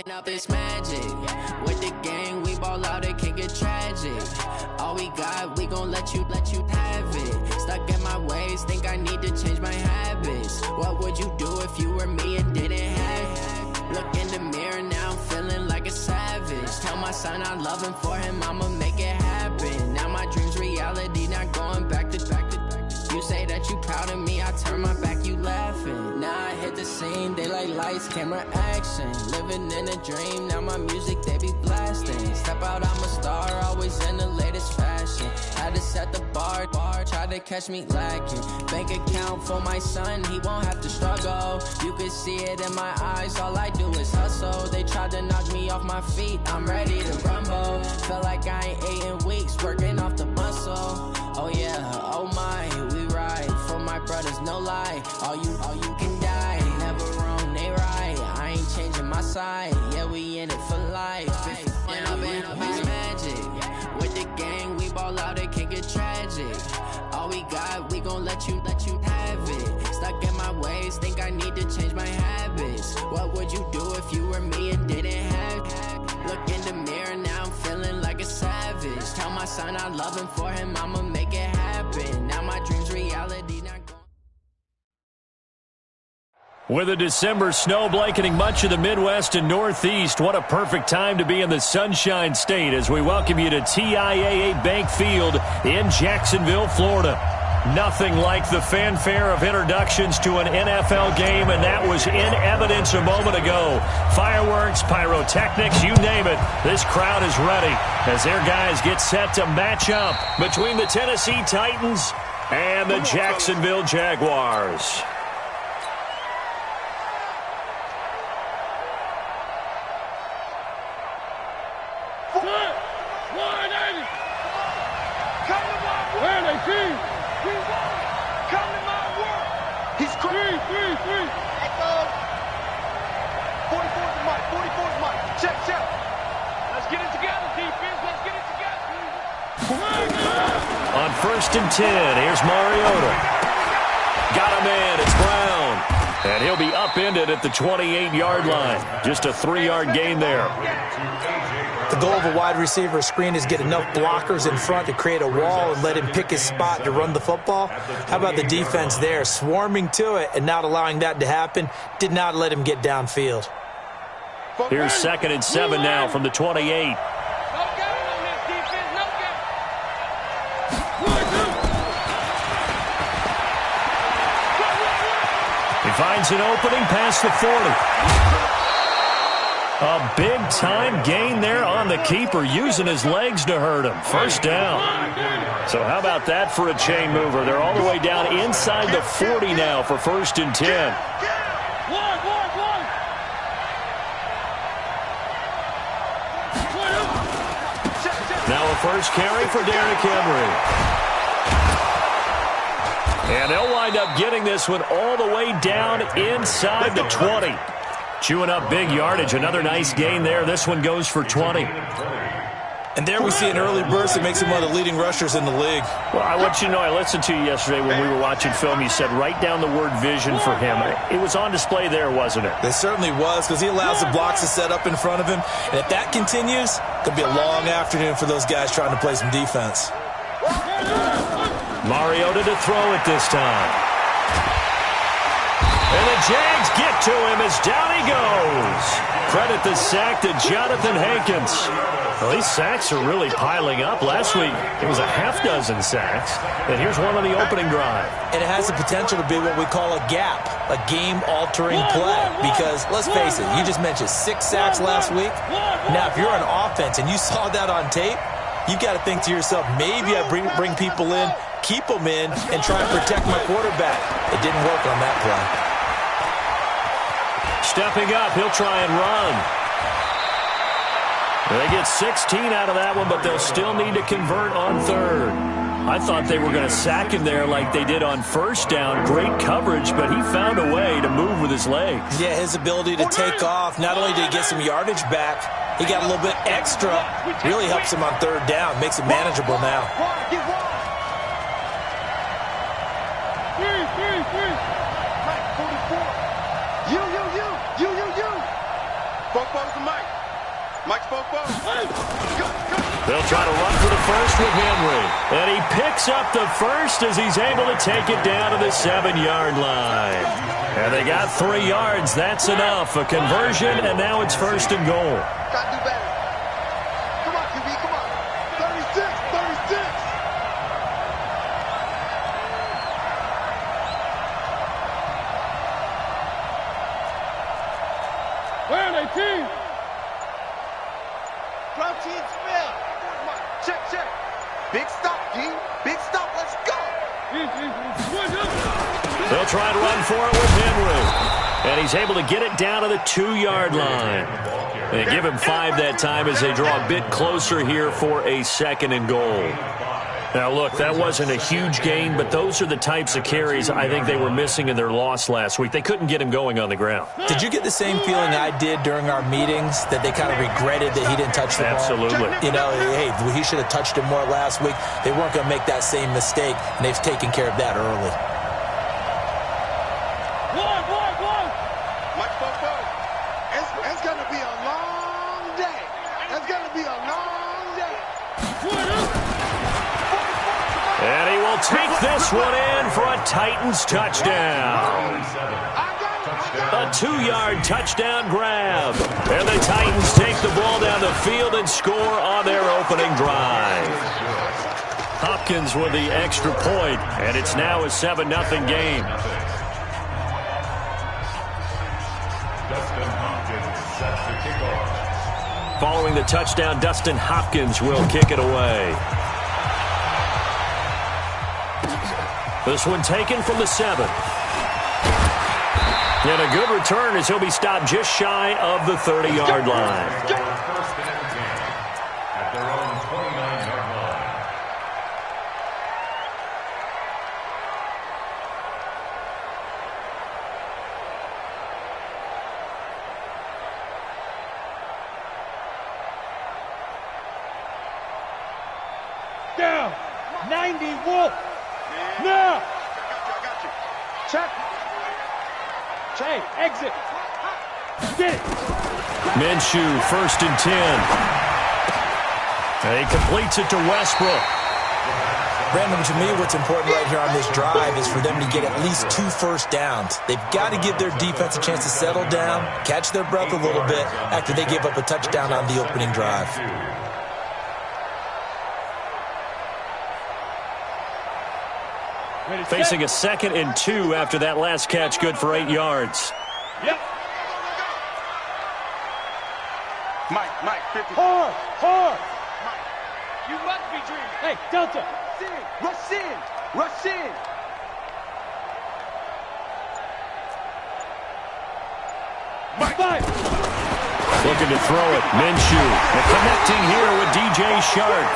Up it's magic. With the gang, we ball out, it can get tragic. All we got, we gon' let you have it. Stuck in my ways, think I need to change my habits. What would you do if you were me and didn't have it? Look in the mirror, now I'm feeling like a savage. Tell my son I love him, for him I'ma make it happen. Now my dream's reality, not going back to. You say that you proud of me, I turn my back, you laughing. Now I hit the scene, they like lights, camera, action. Living in a dream, now my music, they be blasting. Step out, I'm a star, always in the latest fashion. Had to set the bar, try to catch me lacking. Bank account for my son, he won't have to struggle. You can see it in my eyes, all I do is hustle. They tried to knock me off my feet, I'm ready to rumble. Feel like I ain't ate in weeks, working off the muscle. Oh yeah, oh my, we ride for my brothers, no lie. All you can die, never wrong, they right. I ain't changing my side, yeah, we in it for life. Up it's magic. With the gang, we ball out, it can get tragic. All we got, we gon' let you have it. Stuck in my ways, think I need to change my habits. What would you do if you were me and didn't have it? Look in the mirror, now I'm feeling like a savage. Tell my son I love him, for him I'ma make it happen. Now my dream's reality, not going. With a December snow blanketing much of the Midwest and Northeast, what a perfect time to be in the Sunshine State as we welcome you to TIAA Bank Field in Jacksonville, Florida. Nothing like the fanfare of introductions to an NFL game, and that was in evidence a moment ago. Fireworks, pyrotechnics, you name it. This crowd is ready as their guys get set to match up between the Tennessee Titans and the Jacksonville Jaguars. On 1st and 10, here's Mariota. Got him in, it's Brown. And he'll be upended at the 28-yard line. Just a 3-yard gain there. The goal of a wide receiver screen is get enough blockers in front to create a wall and let him pick his spot to run the football. How about the defense there, swarming to it and not allowing that to happen? Did not let him get downfield. Here's 2nd and 7 now from the 28. He finds an opening past the 40. A big-time gain there on the keeper, using his legs to hurt him. First down. So how about that for a chain mover? They're all the way down inside the 40 now for 1st and 10. Now a first carry for Derrick Henry. And they'll wind up getting this one all the way down inside the 20. Chewing up big yardage. Another nice gain there. This one goes for 20. And there we see an early burst that makes him one of the leading rushers in the league. Well, I want you to know, I listened to you yesterday when we were watching film. You said write down the word vision for him. It was on display there, wasn't it? It certainly was, because he allows the blocks to set up in front of him. And if that continues, it'll be a long afternoon for those guys trying to play some defense. Mariota to throw it this time. And the Jags get to him as down he goes. Credit the sack to Jonathan Hankins. Well, these sacks are really piling up. Last week, it was a half-dozen sacks. And here's one on the opening drive. And it has the potential to be what we call a gap, a game-altering play. Because, let's face it, you just mentioned 6 sacks last week. Now, if you're on offense and you saw that on tape, you've got to think to yourself, maybe I bring people in, keep them in, and try and protect my quarterback. It didn't work on that play. Stepping up, he'll try and run. They get 16 out of that one, but they'll still need to convert on 3rd. I thought they were going to sack him there like they did on 1st down. Great coverage, but he found a way to move with his legs. Yeah, his ability to take off, not only did he get some yardage back, he got a little bit extra. Really helps him on 3rd down, makes it manageable now. They'll try to run for the first with Henry. And he picks up the first as he's able to take it down to the 7-yard line. And they got 3 yards. That's enough. A conversion, and now it's first and goal. Gotta do better. Come on, QB, come on. 36. Where are they, team? Protein spell. Come on, check. Big stop, D. Big stop, let's go. They'll try to run for it with Henry. And he's able to get it down to the 2-yard line. They give him 5 that time as they draw a bit closer here for a 2nd and goal. Now, look, that wasn't a huge gain, but those are the types of carries I think they were missing in their loss last week. They couldn't get him going on the ground. Did you get the same feeling I did during our meetings, that they kind of regretted that he didn't touch the ball? Absolutely. You know, hey, he should have touched it more last week. They weren't going to make that same mistake, and they've taken care of that early. It's going to be a long day. It's going to be a long day. And he will take this one in for a Titans touchdown. A 2-yard touchdown grab. And the Titans take the ball down the field and score on their opening drive. Hopkins with the extra point, and it's now a 7-0 game. Following the touchdown, Dustin Hopkins will kick it away. This one taken from the 7. And a good return as he'll be stopped just shy of the 30-yard line. Down. 90 Wolf. Now. I got you. Check. Hey, exit. Get it. Minshew, 1st and 10. And he completes it to Westbrook. Brandon, to me, what's important right here on this drive is for them to get at least 2 first downs. They've got to give their defense a chance to settle down, catch their breath a little bit after they give up a touchdown on the opening drive. Facing a 2nd and 2 after that last catch, good for 8 yards. Yep. Mike, 50. Hard. Mike, you must be dreaming. Hey, Delta. Rush in. Mike. 5. Looking to throw it. Minshew. And connecting here with DJ Shark.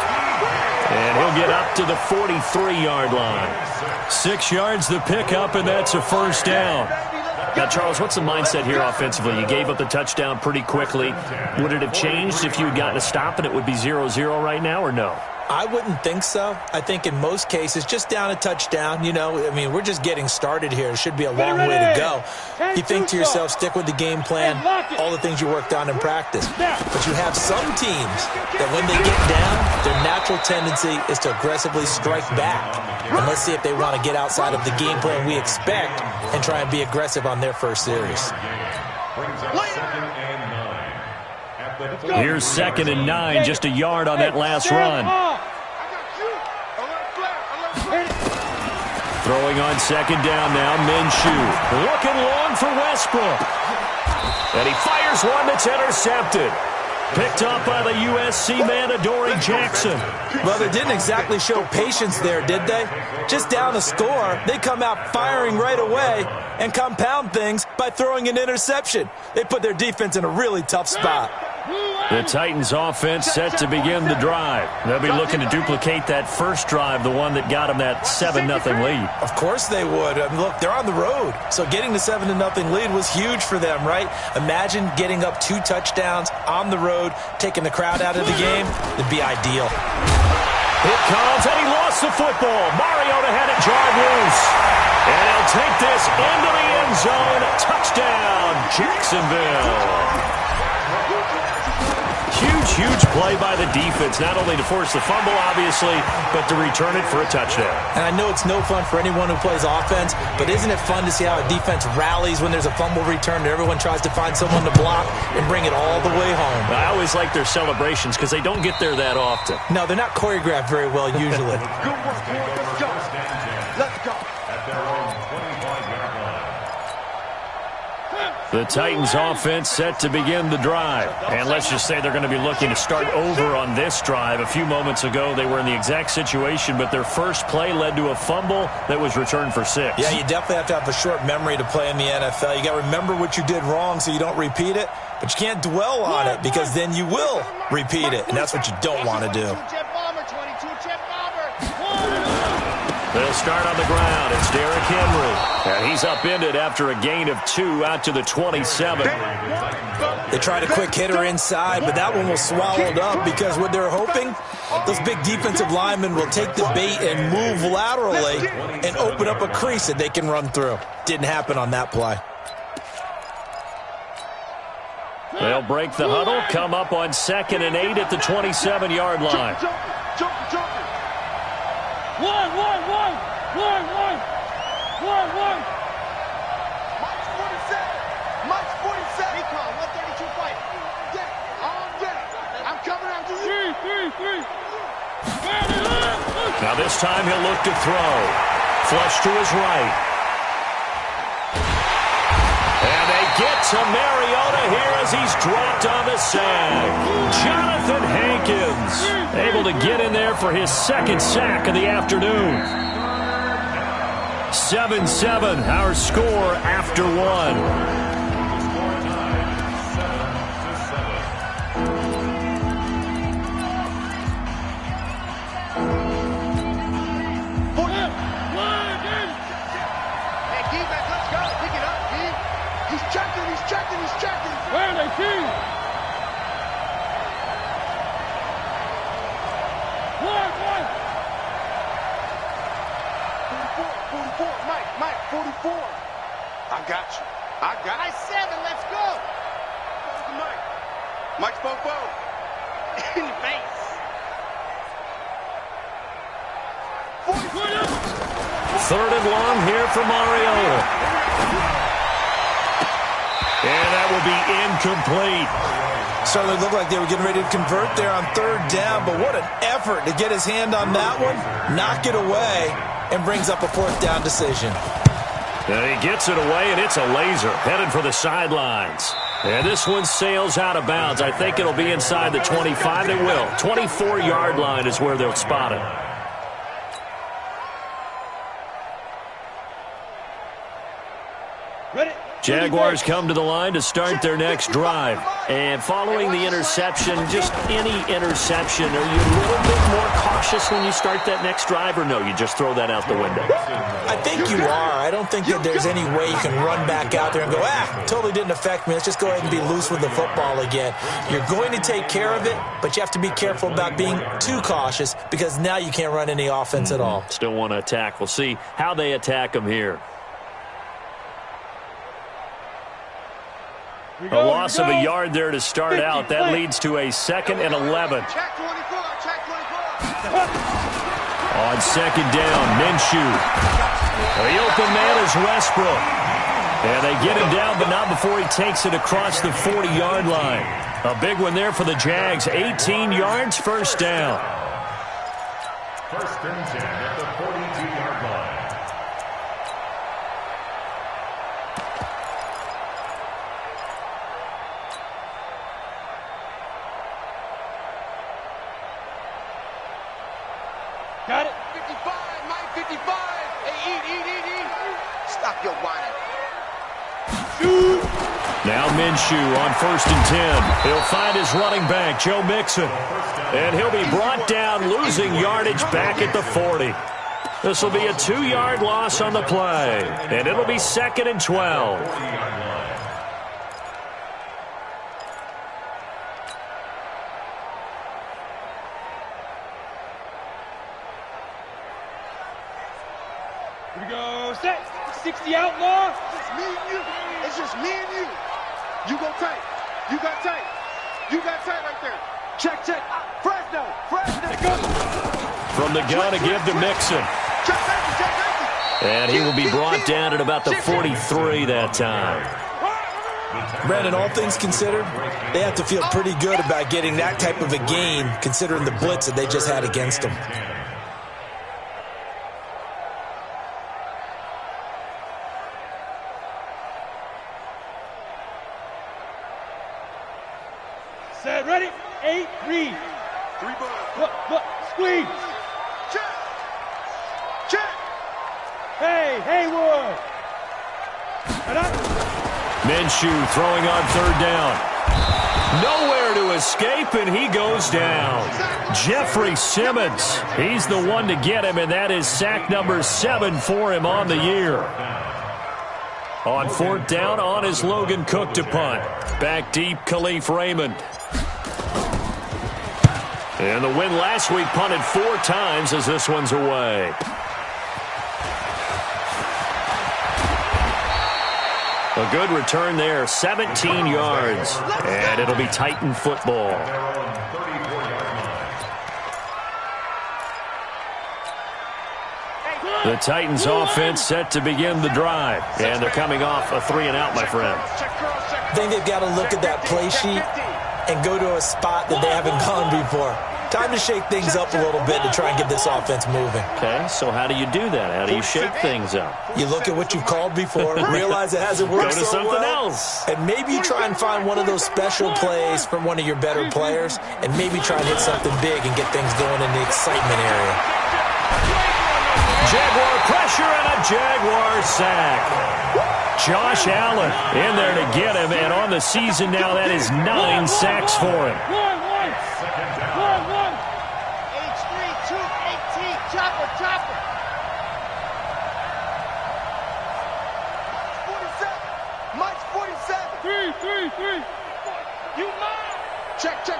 And he'll get up to the 43-yard line. 6 yards the pickup, and that's a first down. Now, Charles, what's the mindset here offensively? You gave up the touchdown pretty quickly. Would it have changed if you had gotten a stop and it would be 0-0 right now, or no? I wouldn't think so. I think in most cases, just down a touchdown, you know, I mean, we're just getting started here. It should be a long way to go. You think to yourself, stick with the game plan, all the things you worked on in practice. But you have some teams that when they get down, their natural tendency is to aggressively strike back. And let's see if they want to get outside of the game plan we expect and try and be aggressive on their first series. Here's 2nd and 9, just a yard on that last run. Throwing on 2nd down now, Minshew. Looking long for Westbrook. And he fires one that's intercepted. Picked up by the USC man, Adoree Jackson. Well, they didn't exactly show patience there, did they? Just down a score, they come out firing right away and compound things by throwing an interception. They put their defense in a really tough spot. The Titans offense set to begin the drive. They'll be looking to duplicate that first drive, the one that got them that 7-0 lead. Of course they would. I mean, look, they're on the road. So getting the 7-0 lead was huge for them, right? Imagine getting up 2 touchdowns on the road, taking the crowd out of the game. It'd be ideal. It comes, and he lost the football. Mariota had it jarred loose. And he'll take this into the end zone. Touchdown, Jacksonville. Huge play by the defense, not only to force the fumble, obviously, but to return it for a touchdown. And I know it's no fun for anyone who plays offense, but isn't it fun to see how a defense rallies when there's a fumble return and everyone tries to find someone to block and bring it all the way home? I always like their celebrations because they don't get there that often. No, they're not choreographed very well usually. Good work, boy. Let's go. Let's go. The Titans offense set to begin the drive. And let's just say they're going to be looking to start over on this drive. A few moments ago, they were in the exact situation, but their first play led to a fumble that was returned for 6. Yeah, you definitely have to have a short memory to play in the NFL. You got to remember what you did wrong so you don't repeat it, but you can't dwell on it because then you will repeat it, and that's what you don't want to do. They'll start on the ground. It's Derrick Henry. And he's upended after a gain of 2 out to the 27. They tried a quick hitter inside, but that one was swallowed up because what they're hoping, those big defensive linemen will take the bait and move laterally and open up a crease that they can run through. Didn't happen on that play. They'll break the huddle, come up on 2nd and 8 at the 27-yard line. One. Mike's 47. Recon, 132 fight. All day. I'm coming after you. 3. Now this time he'll look to throw. Flush to his right. And they get to Mariota here as he's dropped on the sack. Jonathan Hankins able to get in there for his 2nd sack of the afternoon. 7-7, our score after 1. Hey, defense, let's go. Pick it up, D. He's checking. Where are they, King? 44, Mike, 44. I got you. I 7, let's go. Mike's Bobo. In the face. 3rd and long here for Mariota. And that will be incomplete. Certainly looked like they were getting ready to convert there on 3rd down, but what an effort to get his hand on that one, knock it away, and brings up a 4th down decision. And he gets it away, and it's a laser headed for the sidelines. And this one sails out of bounds. I think it'll be inside the 25. It will. 24-yard line is where they'll spot it. Ready? Jaguars come to the line to start their next drive. And following the interception, just any interception, are you a little bit more cautious when you start that next drive, or no, you just throw that out the window? I think you are. I don't think that there's any way you can run back out there and go, totally didn't affect me. Let's just go ahead and be loose with the football again. You're going to take care of it, but you have to be careful about being too cautious because now you can't run any offense at all. Still want to attack. We'll see how they attack them here. A loss of a yard there to start out. That leads to a 2nd and 11. Check 24. On 2nd down, Minshew. The open man is Westbrook. And they get him down, but not before he takes it across the 40-yard line. A big one there for the Jags. 18 yards, 1st down. 1st and 10 at the 42-yard line. Got it. 55, Mike, 55. Hey, eat. Stop your whining. Now Minshew on 1st and 10. He'll find his running back, Joe Mixon. And he'll be brought down, losing yardage back at the 40. This will be a 2-yard loss on the play. And it'll be 2nd and 12. Here we go. Go set. 60 outlaw. It's me and you. It's just me and you. You go tight. You got tight. You got tight right there. Check, check. Fresno. From the gun to give to Mixon. And he will be brought down at about the 43 that time. Brandon, all things considered, they have to feel pretty good about getting that type of a game, considering the blitz that they just had against them. Set, ready? 8, read. 3 ball. Look, squeeze. Check. Check. Hey, Haywood. Minshew throwing on third down. Nowhere to escape, and he goes down. Jeffrey Simmons, he's the one to get him, and that is sack number 7 for him on the year. On fourth down, on is Logan Cook to punt. Back deep, Khalif Raymond. And the win last week punted 4 times as this one's away. A good return there, 17 yards. And it'll be Titan football. The Titans offense set to begin the drive. And they're coming off a 3-and-out, my friend. I think they've got to look at that play sheet and go to a spot that they haven't gone before. Time to shake things up a little bit to try and get this offense moving. Okay, so how do you do that? How do you shake things up? You look at what you've called before, realize it hasn't worked Go to so something well, else. and maybe you try and find one of those special plays from one of your better players, and maybe try and hit something big and get things going in the excitement area. Jaguar pressure and a Jaguar sack. Josh Allen in there to get him, and on the season now, that is 9 sacks for him. Chopper. 47. Mike's 47. 3. You mine. Check. 3.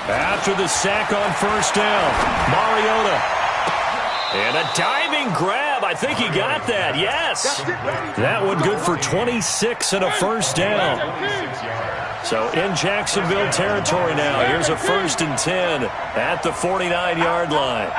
After the sack on first down, Mariota. And a diving grab. I think he got that. Yes. That one good for 26 and a first down. So in Jacksonville territory now. Here's a 1st and 10 at the 49-yard line.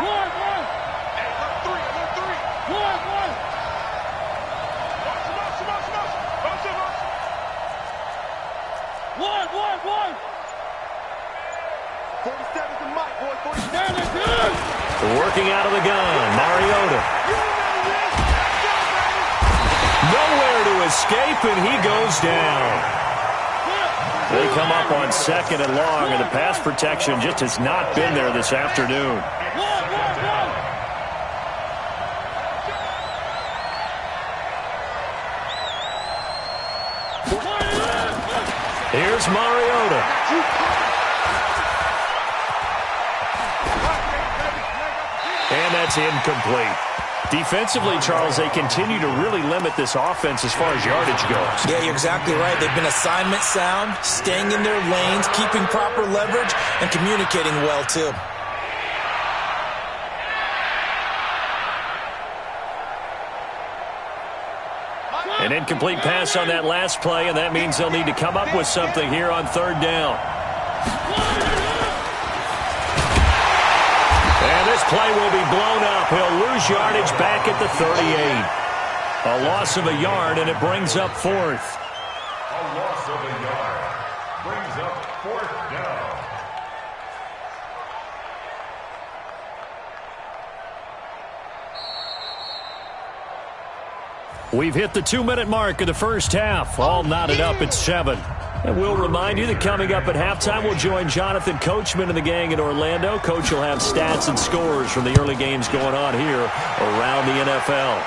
Working out of the gun, Mariota. Nowhere to escape, and he goes down. They come up on 2nd and long, and the pass protection just has not been there this afternoon. Here's Mariota. And that's incomplete. Defensively, Charles, they continue to really limit this offense as far as yardage goes. Yeah, you're exactly right. They've been assignment sound, staying in their lanes, keeping proper leverage, and communicating well, too. An incomplete pass on that last play, and that means they'll need to come up with something here on third down. And this play will be blown up. He'll lose yardage back at the 38. A loss of a yard, and it brings up 4th. A loss of a yard brings up 4th down. We've hit the 2-minute mark of the first half. All knotted up at 7. And we'll remind you that coming up at halftime, we'll join Jonathan Coachman and the gang in Orlando. Coach will have stats and scores from the early games going on here around the NFL.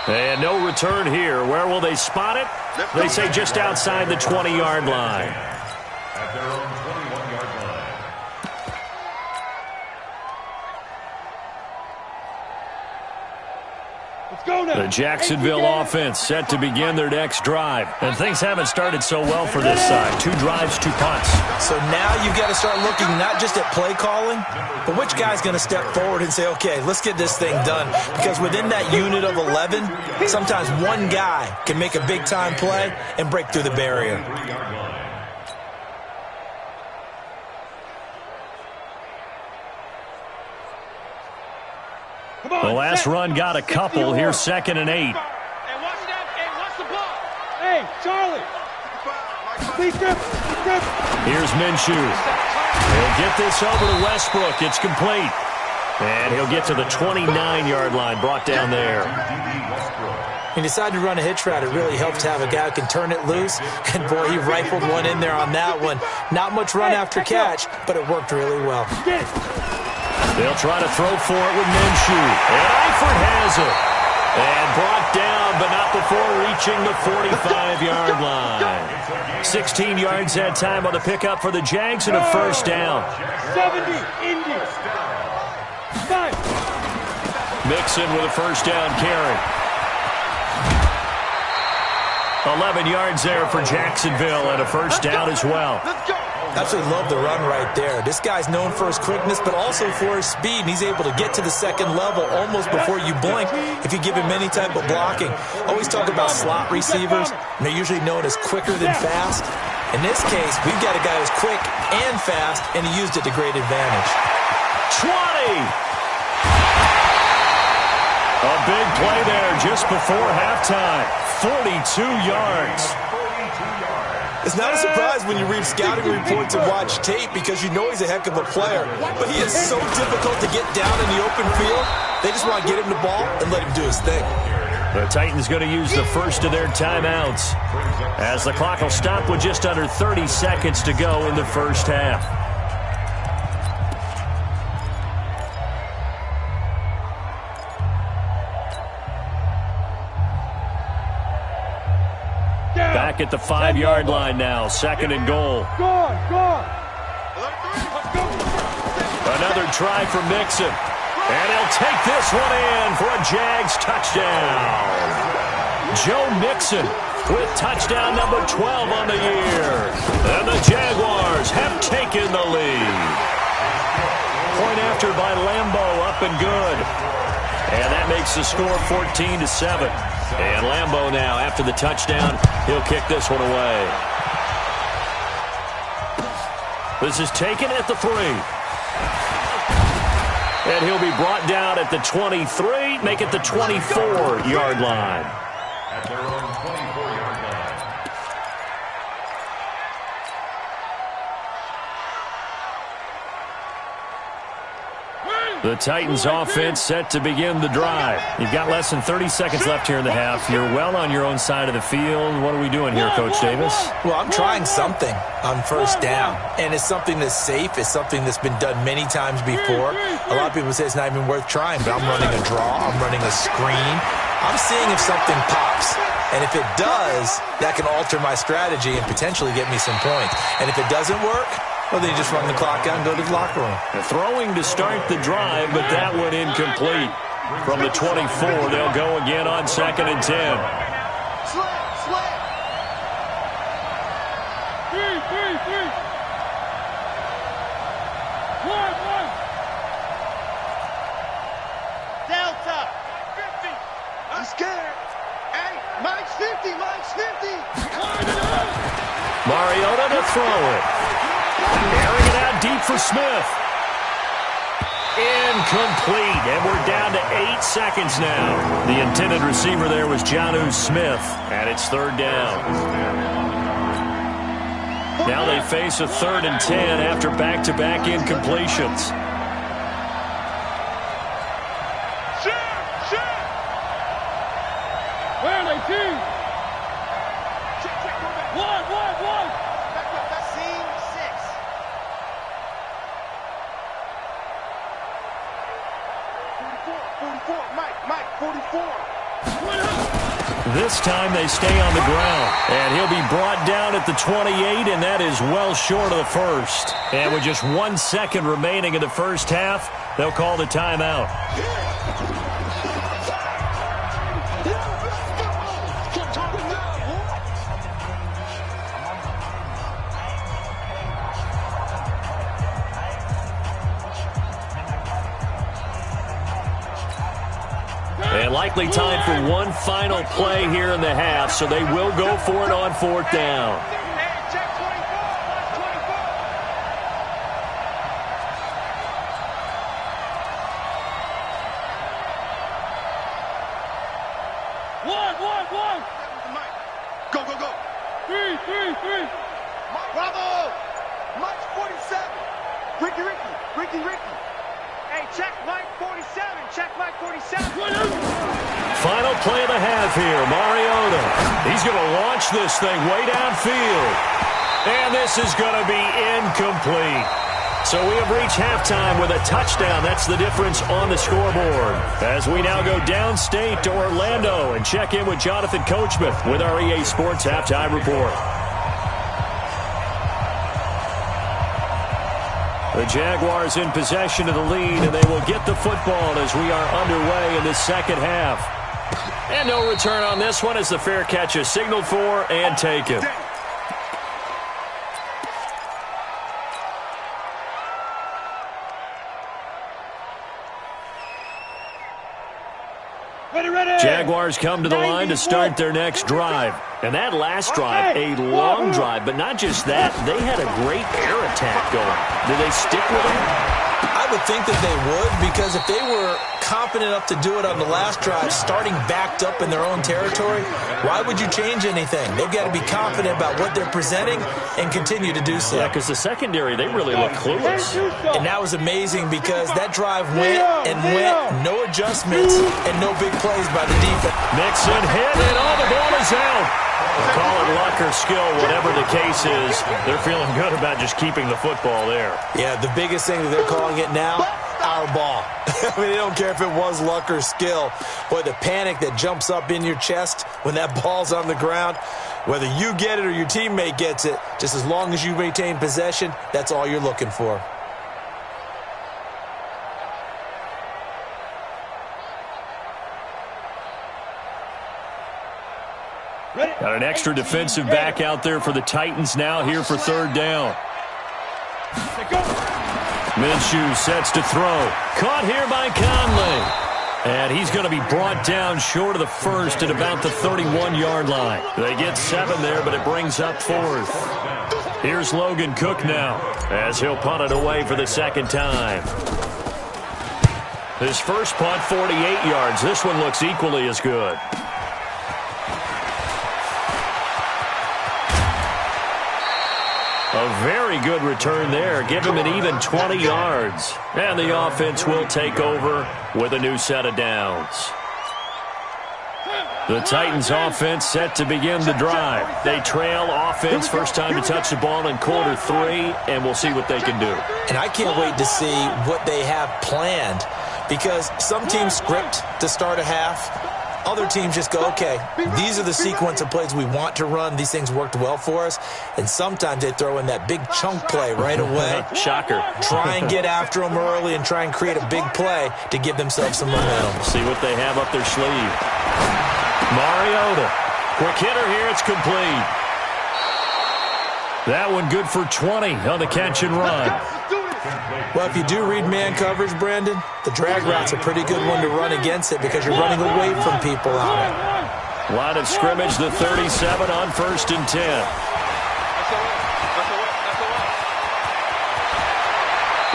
And no return here. Where will they spot it? They say just outside the 20-yard line. At their own 21-yard line. Let's go now. The Jacksonville offense set to begin their next drive. And things haven't started so well for this side. 2 drives, 2 punts. So now you've got to start looking not just at play calling, but which guy's going to step forward and say, okay, let's get this thing done. Because within that unit of 11, sometimes one guy can make a big-time play and break through the barrier. The last run got a couple. Here's 2nd and 8. Hey, watch that. Hey, watch the ball. Hey, Charlie. Please step. Here's Minshew. He'll get this over to Westbrook. It's complete. And he'll get to the 29-yard line, brought down there. He decided to run a hitch route. It really helps to have a guy who can turn it loose. And, boy, he rifled one in there on that one. Not much run after catch, but it worked really well. Get it. They'll try to throw for it with Minshew. And Eifert has it. And brought down, but not before reaching the 45-yard line. 16 yards that time on the pickup for the Jags and a first down. 70, Indy. 5. Mixon with a first down carry. 11 yards there for Jacksonville and a first down as well. Let's go. Absolutely love the run right there. This guy's known for his quickness, but also for his speed. And he's able to get to the second level almost before you blink if you give him any type of blocking. Always talk about slot receivers, and they're usually known as quicker than fast. In this case, we've got a guy who's quick and fast, and he used it to great advantage. 20! A big play there just before halftime. 42 yards. It's not a surprise when you read scouting reports and watch tape because you know he's a heck of a player. But he is so difficult to get down in the open field. They just want to get him the ball and let him do his thing. The Titans going to use the first of their timeouts as the clock will stop with just under 30 seconds to go in the first half. Back at the 5-yard line now. 2nd and goal. Go on. Another try for Mixon. And he'll take this one in for a Jags touchdown. Joe Mixon with touchdown number 12 on the year. And the Jaguars have taken the lead. Point after by Lambo, up and good. And that makes the score 14-7. And Lambo now, after the touchdown, he'll kick this one away. This is taken at the 3. And he'll be brought down at the 23, make it the 24-yard line. At their own 24-yard line. The Titans offense set to begin the drive. You've got less than 30 seconds left here in the half. You're well on your own side of the field. What are we doing here, Coach Davis? Well, I'm trying something on first down, and it's something that's safe. It's something that's been done many times before. A lot of people say it's not even worth trying, but I'm running a draw. I'm running a screen. I'm seeing if something pops. And if it does, that can alter my strategy and potentially get me some points. And if it doesn't work, well, then you just run the clock out and go to the locker room. Throwing to start the drive, but that one incomplete. From the 24, they'll go again on 2nd and 10. Slam. 3. 1. Delta. 50. I'm scared. Hey, Mike's 50. Mariota to throw it. Airing it out deep for Smith. Incomplete, and we're down to 8 seconds now. The intended receiver there was Jonnu Smith, and it's 3rd down. Now they face a 3rd and 10 after back-to-back incompletions. Where are they, team? 1. Scene 6. 44. Mike, 44. This time they stay on the ground, and he'll be brought down at the 28, and that is well short of the first. And with just 1 second remaining in the first half, they'll call the timeout. And likely time for one final play here in the half, so they will go for it on 4th down. Go, go, go. 3. Bravo. Mike 47. Ricky. Hey, check Mike 47. Check Mike 47. Final play of the half here. Mariota. He's going to launch this thing way downfield. And this is going to be incomplete. So we have reached halftime with a touchdown. That's the difference on the scoreboard. As we now go downstate to Orlando and check in with Jonathan Coachman with our EA Sports Halftime Report. The Jaguars in possession of the lead, and they will get the football as we are underway in the second half. And no return on this one as the fair catch is signaled for and taken. Jaguars come to the line to start their next drive. And that last drive, a long drive, but not just that, they had a great air attack going. Did they stick with it? I would think that they would, because if they were confident enough to do it on the last drive, starting backed up in their own territory, why would you change anything? They've got to be confident about what they're presenting and continue to do so. Yeah, because the secondary, they really look clueless. And that was amazing because that drive went and went, no adjustments and no big plays by the defense. Mixon hit, and all the ball is out. Call it luck or skill, whatever the case is. They're feeling good about just keeping the football there. Yeah, the biggest thing that they're calling it now, our ball. I mean, they don't care if it was luck or skill. Boy, the panic that jumps up in your chest when that ball's on the ground, whether you get it or your teammate gets it, just as long as you maintain possession, that's all you're looking for. Got an extra defensive back out there for the Titans now here for 3rd down. Minshew sets to throw. Caught here by Conley. And he's going to be brought down short of the first at about the 31-yard line. They get 7 there, but it brings up 4th. Here's Logan Cook now as he'll punt it away for the 2nd time. His first punt, 48 yards. This one looks equally as good. A very good return there. Give him an even 20 yards. And the offense will take over with a new set of downs. The Titans offense set to begin the drive. They trail offense, first time to touch the ball in quarter 3, and we'll see what they can do. And I can't wait to see what they have planned, because some teams script to start a half. Other teams just go, okay, these are the sequence of plays we want to run. These things worked well for us. And sometimes they throw in that big chunk play right away. Shocker. Try and get after them early and try and create a big play to give themselves some momentum. See what they have up their sleeve. Mariota. Quick hitter here. It's complete. That one good for 20 on the catch and run. Well, if you do read man coverage, Brandon, the drag route's a pretty good one to run against it because you're running away from people on it. Line of scrimmage, the 37 on 1st and 10.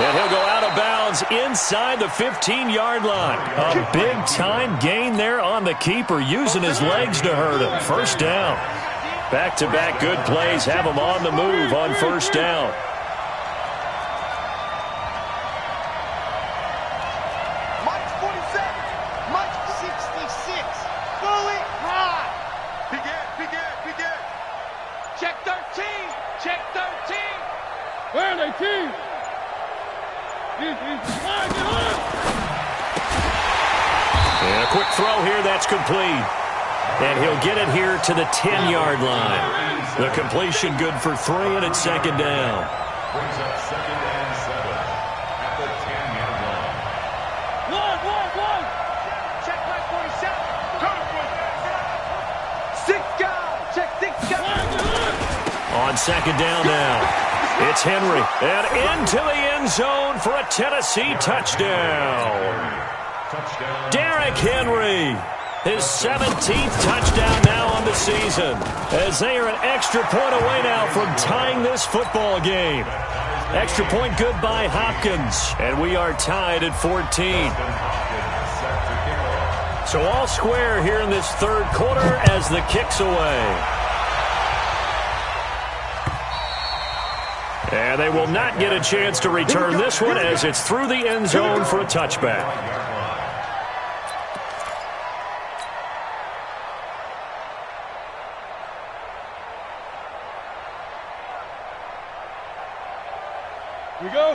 And he'll go out of bounds inside the 15-yard line. A big-time gain there on the keeper, using his legs to hurt him. 1st down. Back-to-back good plays have him on the move on 1st down. Where are they, team? And a quick throw here, that's complete. And he'll get it here to the 10-yard line. The completion good for 3, and it's 2nd down. Brings up 2nd and 7 at the 10-yard line. One. Check my 47. Come 6 guys. Check 6 guys. On 2nd down now. It's Henry, and into the end zone for a Tennessee touchdown. Derrick Henry, his 17th touchdown now on the season, as they are an extra point away now from tying this football game. Extra point good by Hopkins, and we are tied at 14. So all square here in this third quarter as the kick's away. And they will not get a chance to return this one as it's through the end zone for a touchback.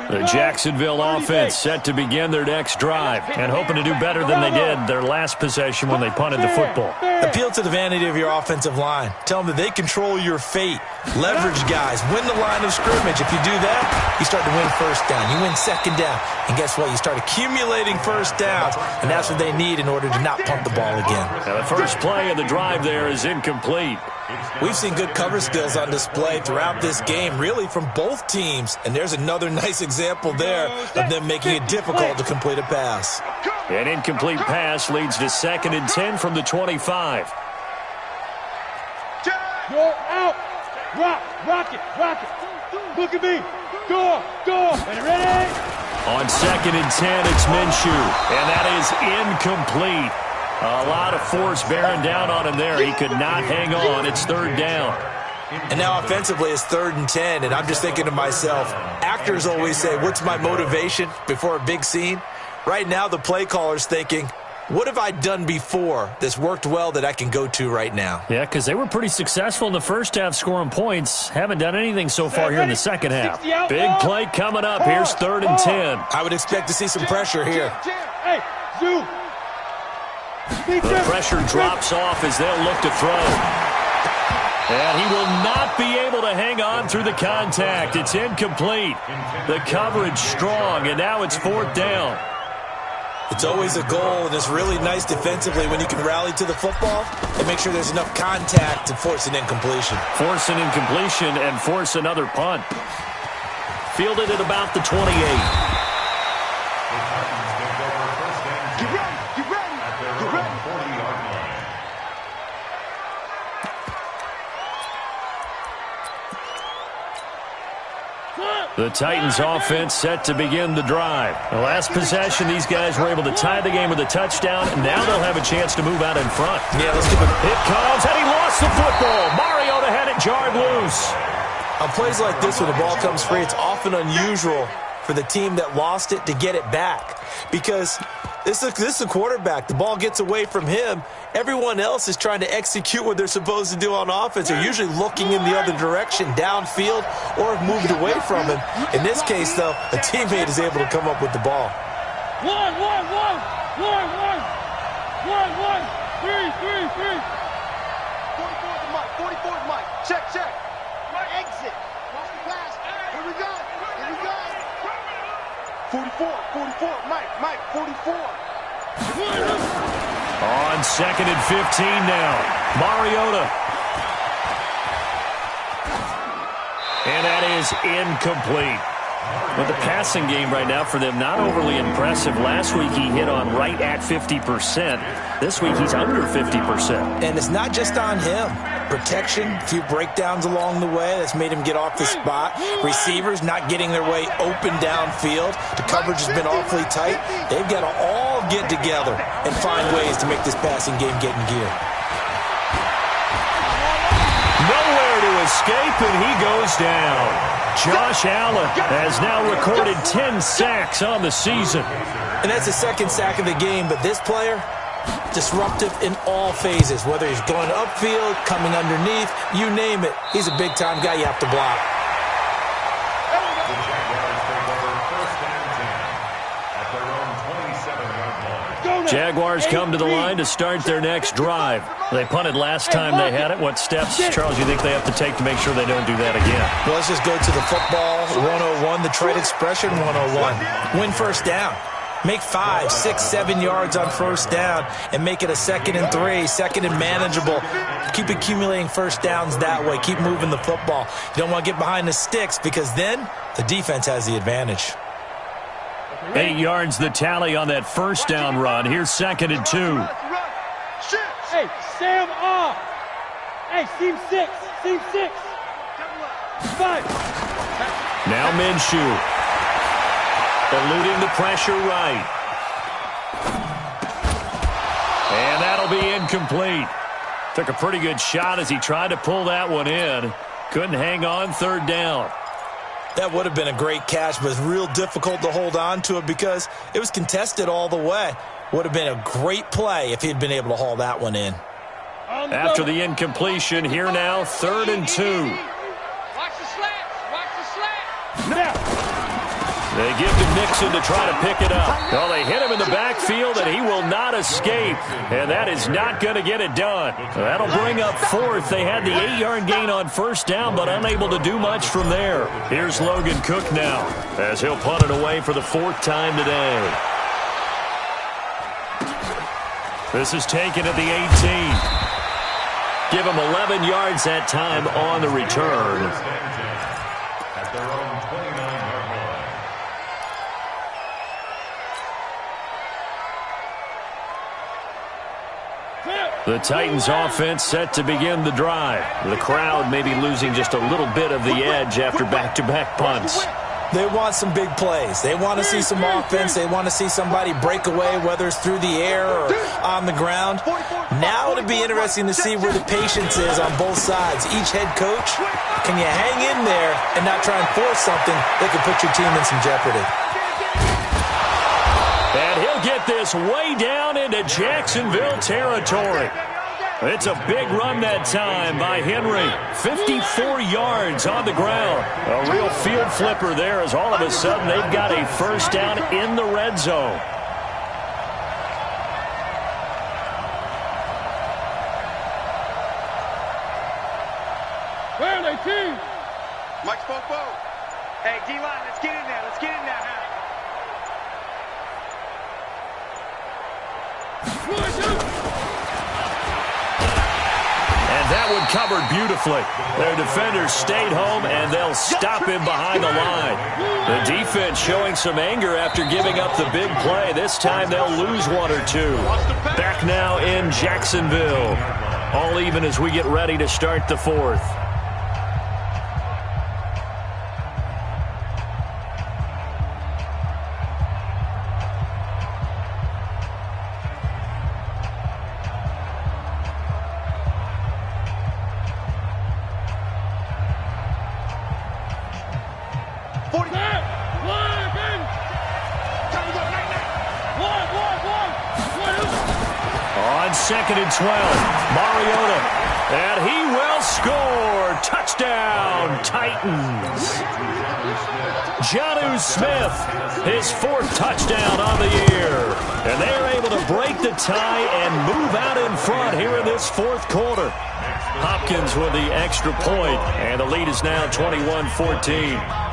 The Jacksonville offense set to begin their next drive and hoping to do better than they did their last possession when they punted the football. Appeal to the vanity of your offensive line. Tell them that they control your fate. Leverage guys. Win the line of scrimmage. If you do that, you start to win first down. You win second down. And guess what? You start accumulating first downs, and that's what they need in order to not punt the ball again. Now the first play of the drive there is incomplete. We've seen good cover skills on display throughout this game, really from both teams. And there's another nice example there of them making it difficult to complete a pass. An incomplete pass leads to 2nd and 10 from the 25. Go out. Rock it. Look at me. Go. Ready? On 2nd and 10, it's Minshew. And that is incomplete. A lot of force bearing down on him there. He could not hang on. It's 3rd down. And now offensively it's 3rd and 10, and I'm just thinking to myself, actors always say, what's my motivation before a big scene? Right now the play caller's thinking, what have I done before that's worked well that I can go to right now? Yeah, because they were pretty successful in the first half scoring points. Haven't done anything so far here in the second half. Big play coming up. Here's 3rd and 10. I would expect to see some pressure here. Hey, Zoo. The pressure drops off as they'll look to throw. And he will not be able to hang on through the contact. It's incomplete. The coverage strong, and now it's 4th down. It's always a goal, and it's really nice defensively when you can rally to the football and make sure there's enough contact to force an incompletion. Force an incompletion and force another punt. Fielded at about the 28. The Titans offense set to begin the drive. The last possession, these guys were able to tie the game with a touchdown, and now they'll have a chance to move out in front. Yeah, let's give it. It comes, and he lost the football. Mariota had it jarred loose. On plays like this, when the ball comes free, it's often unusual for the team that lost it to get it back. Because this is a quarterback. The ball gets away from him. Everyone else is trying to execute what they're supposed to do on offense. They're usually looking in the other direction, downfield, or have moved away from him. In this case, though, a teammate is able to come up with the ball. One. 3. 44 is Mike. Check. Exit. Watch the pass. Here we go. 44. Mike. 44. On 2nd and 15 now. Mariota. And that is incomplete. But the passing game right now for them, not overly impressive. Last week he hit on right at 50%. This week he's under 50%. And it's not just on him. Protection, a few breakdowns along the way. That's made him get off the spot. Receivers not getting their way open downfield. The coverage has been awfully tight. They've got to all get together and find ways to make this passing game get in gear. Nowhere to escape, and he goes down. Josh Allen has now recorded 10 sacks on the season. And that's the 2nd sack of the game, but this player, disruptive in all phases, whether he's going upfield, coming underneath, you name it. He's a big-time guy you have to block. Jaguars come to the line to start their next drive. They punted last time they had it. What steps, Charles, do you think they have to take to make sure they don't do that again? Well, let's just go to the football 101, the trade expression 101. Win first down. Make 5, 6, 7 yards on first down and make it a 2nd and 3, 2nd and manageable. Keep accumulating first downs that way. Keep moving the football. You don't want to get behind the sticks because then the defense has the advantage. 8 yards the tally on that first down run. Here's 2nd and 2. Hey, Sam off. Hey, seam 6. Seam 6. 5. Now Minshew. Eluding the pressure right. And that'll be incomplete. Took a pretty good shot as he tried to pull that one in. Couldn't hang on 3rd down. That would have been a great catch, but it's real difficult to hold on to it because it was contested all the way. Would have been a great play if he'd been able to haul that one in. After the incompletion, here now, 3rd and 2. Watch the slats. Watch the slats. Now. They give to Nixon to try to pick it up. Well, they hit him in the backfield, and he will not escape. And that is not going to get it done. That'll bring up 4th. They had the 8-yard gain on 1st down, but unable to do much from there. Here's Logan Cook now, as he'll punt it away for the 4th time today. This is taken at the 18. Give him 11 yards that time on the return. At their own 29-yard line. The Titans offense set to begin the drive. The crowd may be losing just a little bit of the edge after back-to-back punts. They want some big plays. They want to see some offense. They want to see somebody break away, whether it's through the air or on the ground. Now it'll be interesting to see where the patience is on both sides. Each head coach, can you hang in there and not try and force something that could put your team in some jeopardy? And he'll get this way down into Jacksonville territory. It's a big run that time by Henry. 54 yards on the ground. A real field flipper there as all of a sudden they've got a 1st down in the red zone. Where are they, team? Mike Popo. Hey, D-line, let's get in there. Let's get in there, huh? And that one covered beautifully. Their defenders stayed home, and they'll stop him behind the line. The defense showing some anger after giving up the big play. This time they'll lose 1 or 2. Back now in Jacksonville. All even as we get ready to start the 4th. On 2nd and 12, Mariota, and he will score. Touchdown, Titans. Jonnu Smith, his 4th touchdown on the year. And they are able to break the tie and move out in front here in this 4th quarter. Hopkins with the extra point, and the lead is now 21-14.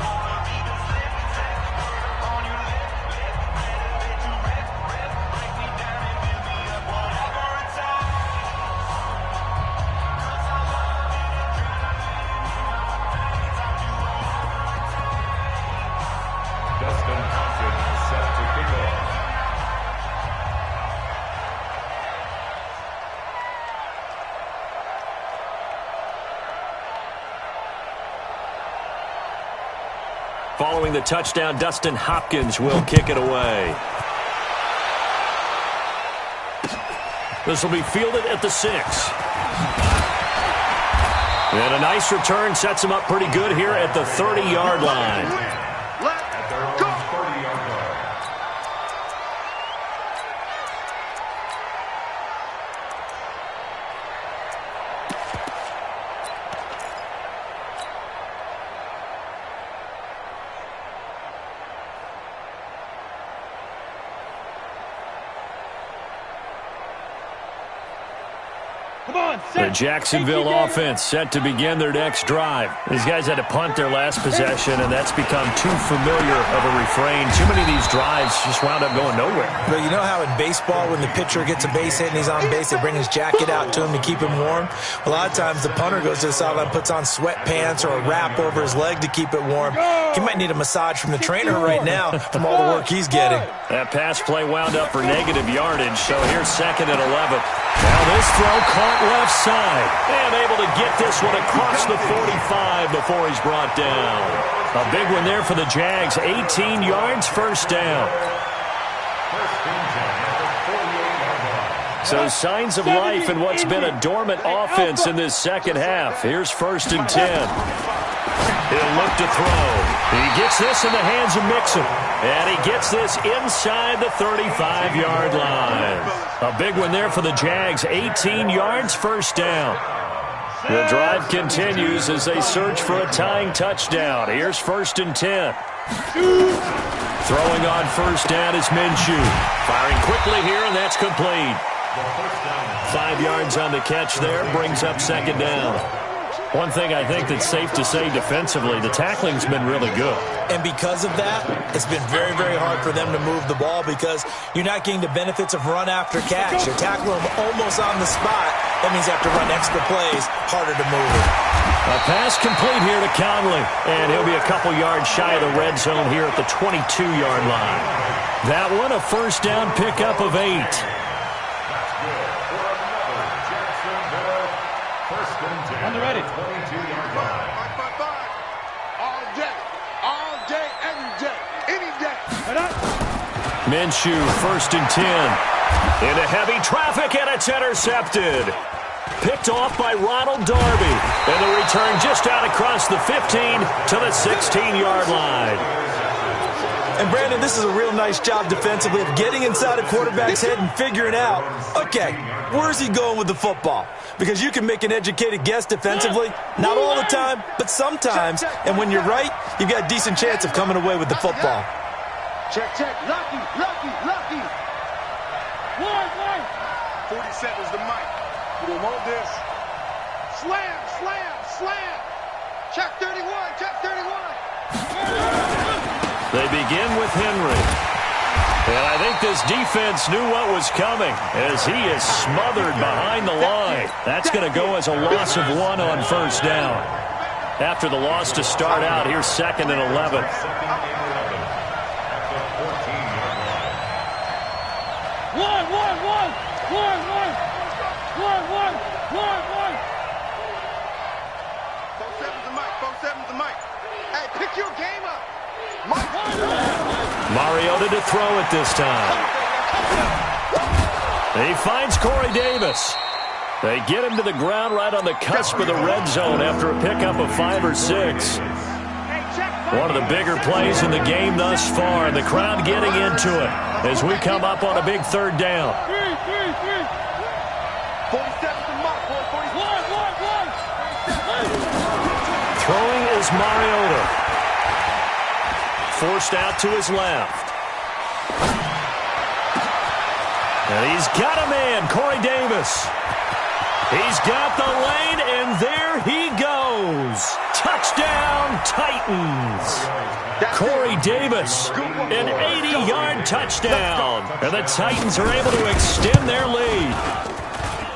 Following the touchdown, Dustin Hopkins will kick it away. This will be fielded at the 6. And a nice return sets him up pretty good here at the 30-yard line. At their own 30-yard line. The Jacksonville offense set to begin their next drive. These guys had to punt their last possession, and that's become too familiar of a refrain. Too many of these drives just wound up going nowhere. But you know how in baseball, when the pitcher gets a base hit and he's on base, they bring his jacket out to him to keep him warm? A lot of times the punter goes to the sideline, puts on sweatpants or a wrap over his leg to keep it warm. He might need a massage from the trainer right now from all the work he's getting. That pass play wound up for negative yardage, so here's 2nd and 11. Now this throw caught left side, and able to get this one across the 45 before he's brought down. A big one there for the Jags, 18 yards, first down. So signs of life in what's been a dormant offense in this second half. Here's 1st and 10. He'll look to throw. He gets this in the hands of Mixon. And he gets this inside the 35-yard line. A big one there for the Jags. 18 yards, first down. The drive continues as they search for a tying touchdown. Here's 1st and 10. Throwing on first down is Minshew. Firing quickly here, and that's complete. 5 yards on the catch there. Brings up 2nd down. One thing I think that's safe to say defensively, the tackling's been really good. And because of that, it's been very, very hard for them to move the ball because you're not getting the benefits of run after catch. You're tackling them almost on the spot. That means you have to run extra plays, harder to move it. A pass complete here to Conley, and he'll be a couple yards shy of the red zone here at the 22-yard line. That one a first down pickup of 8. On the ready. 22-yard line. All day, every day, any day. Minshew, 1st and 10. Into heavy traffic, and it's intercepted. Picked off by Ronald Darby. And the return just out across the 15 to the 16-yard line. And, Brandon, this is a real nice job defensively of getting inside a quarterback's head and figuring out, okay, where's he going with the football? Because you can make an educated guess defensively, not all the time, but sometimes. And when you're right, you've got a decent chance of coming away with the football. Check. Lucky. 47's the mic. You don't want this. Slam. Check 31. They begin with Henry. And I think this defense knew what was coming as he is smothered behind the line. That's going to go as a loss of 1 on first down. After the loss to start out, here's 2nd and 11. The mic. Hey, pick your game up. Mariota to throw it this time. He finds Corey Davis. They get him to the ground right on the cusp of the red zone after a pickup of 5 or 6. One of the bigger plays in the game thus far, and the crowd getting into it as we come up on a big 3rd down. 47's the mic, boy. 47. Throwing is Mariota. Forced out to his left. And he's got a man, Corey Davis. He's got the lane, and there he goes. Touchdown, Titans. Corey Davis, an 80-yard touchdown. And the Titans are able to extend their lead.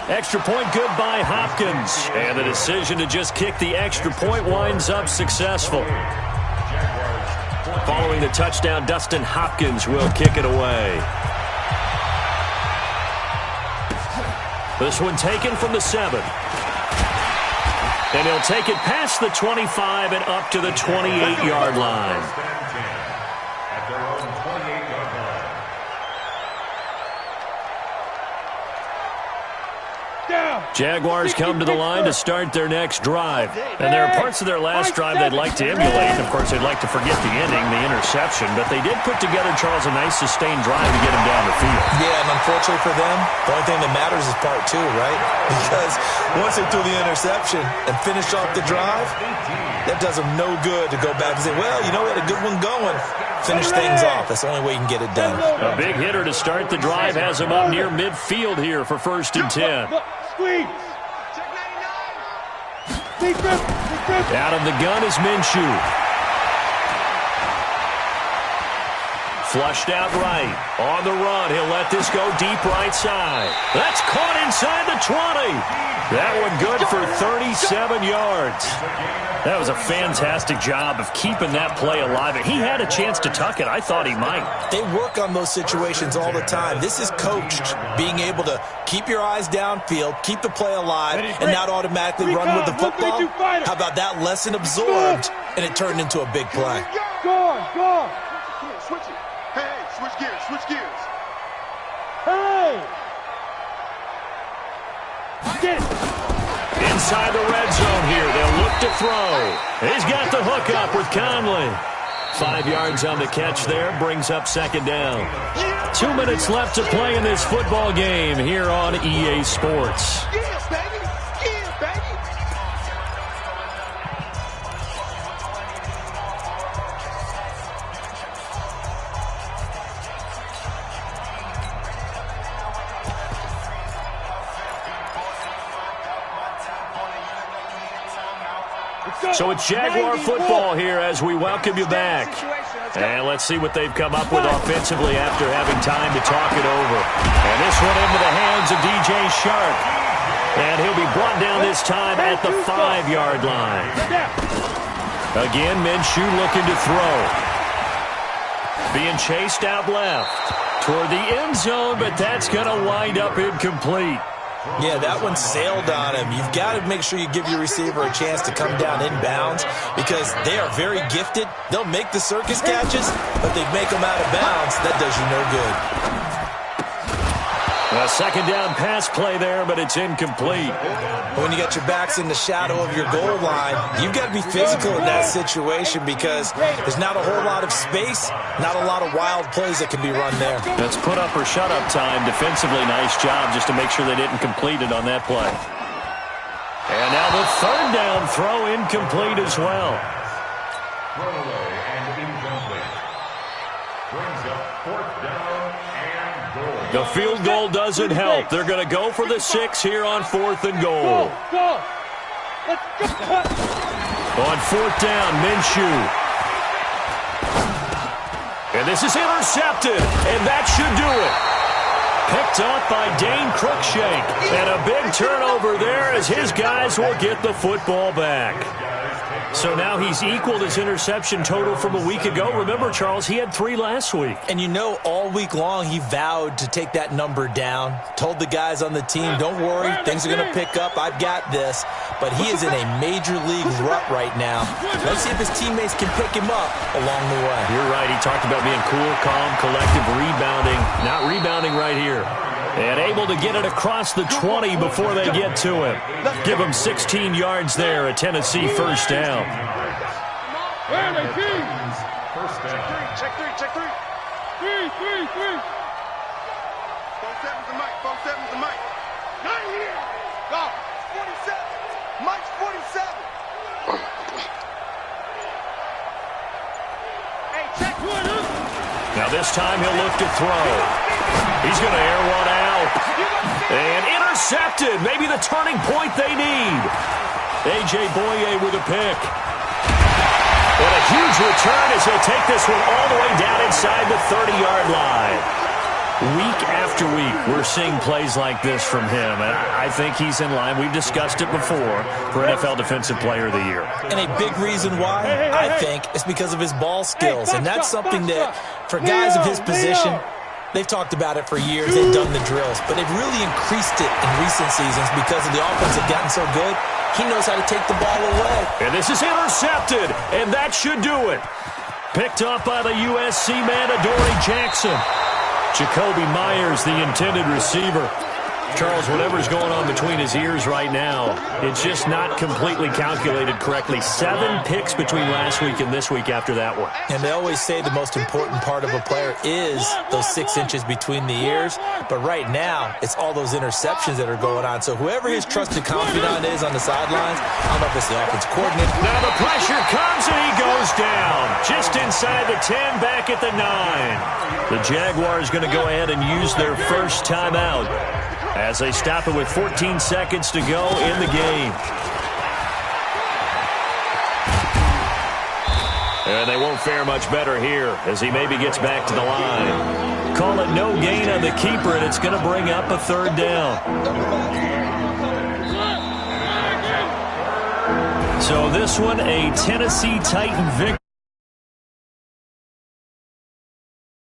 Extra point good by Hopkins. And the decision to just kick the extra point winds up successful. Following the touchdown, Dustin Hopkins will kick it away. This one taken from the 7. And he'll take it past the 25 and up to the 28-yard line. At their own 28-yard line. Jaguars come to the line to start their next drive. And there are parts of their last drive they'd like to emulate. Of course, they'd like to forget the ending, the interception. But they did put together, Charles, a nice sustained drive to get him down the field. Yeah, and unfortunately for them, the only thing that matters is part 2, right? Because once they threw the interception and finished off the drive, that does them no good to go back and say, well, you know, we had a good one going. Finish things off. That's the only way you can get it done. A big hitter to start the drive has him up near midfield here for 1st and 10. Squeeze. Out of the gun is Minshew. Flushed out right. On the run, he'll let this go deep right side. That's caught inside the 20. That one good for 37 yards. That was a fantastic job of keeping that play alive. He had a chance to tuck it. I thought he might. They work on those situations all the time. This is coached, being able to keep your eyes downfield, keep the play alive, and not automatically run with the football. How about that lesson absorbed, and it turned into a big play? Go on. Come on, switch it. Hey, switch gears. Hey! Get it! Inside the red zone here, they'll look to throw. He's got the hook up with Conley. 5 yards on the catch there, brings up second down. 2 minutes left to play in this football game here on EA Sports. Yeah, baby. So it's Jaguar football here as we welcome you back. And let's see what they've come up with offensively after having time to talk it over. And this one into the hands of DJ Sharp. And he'll be brought down this time at the 5-yard line. Again, Minshew looking to throw. Being chased out left toward the end zone, but that's going to wind up incomplete. Yeah, that one sailed on him. You've got to make sure you give your receiver a chance to come down inbounds because they are very gifted. They'll make the circus catches, but they make them out of bounds. That does you no good. A second down pass play there, but it's incomplete. When you got your backs in the shadow of your goal line, you've got to be physical in that situation because there's not a whole lot of space, not a lot of wild plays that can be run there. That's put up or shut up time. Defensively, nice job just to make sure they didn't complete it on that play. And now the third down throw incomplete as well. Throwaway and incomplete. Brings up fourth down and goal. The field goal doesn't help. They're going to go for the 6 here on 4th and goal. Go! Let's go! On 4th down, Minshew. And this is intercepted, and that should do it. Picked up by Dane Cruikshank. And a big turnover there as his guys will get the football back. So now he's equaled his interception total from a week ago. Remember, Charles, he had 3 last week. And you know, all week long he vowed to take that number down. Told the guys on the team, don't worry, things are going to pick up. I've got this. But he is in a major league rut right now. Let's see if his teammates can pick him up along the way. You're right. He talked about being cool, calm, collective, rebounding. Not rebounding right here. And able to get it across the 20 before they get to him. Give him 16 yards there, a Tennessee first down. First down. Check three. Three. 4-7's the mic. 4-7's the mic. Not here. Go. 47. Mike's 47. Hey, check. Now this time he'll look to throw. He's going to air one out. And intercepted. Maybe the turning point they need. A.J. Boye with a pick. And a huge return as he'll take this one all the way down inside the 30-yard line. Week after week, we're seeing plays like this from him, and I think he's in line. We've discussed it before for NFL Defensive Player of the Year. And a big reason why, I think, is because of his ball skills. And that's something that, for guys of his position, they've talked about it for years. They've done the drills. But they've really increased it in recent seasons because of the offense have gotten so good. He knows how to take the ball away. And this is intercepted, and that should do it. Picked up by the USC man, Adoree Jackson. Jacoby Myers, the intended receiver. Charles, whatever's going on between his ears right now, it's just not completely calculated correctly. 7 picks between last week and this week after that one. And they always say the most important part of a player is those 6 inches between the ears. But right now, it's all those interceptions that are going on. So whoever his trusted confidant is on the sidelines, I don't know if it's the offense coordinator. Now the pressure comes and he goes down. Just inside the 10, back at the 9. The Jaguars going to go ahead and use their first timeout as they stop it with 14 seconds to go in the game. And they won't fare much better here as he maybe gets back to the line. Call it no gain on the keeper, and it's going to bring up a third down. So this one, a Tennessee Titan victory.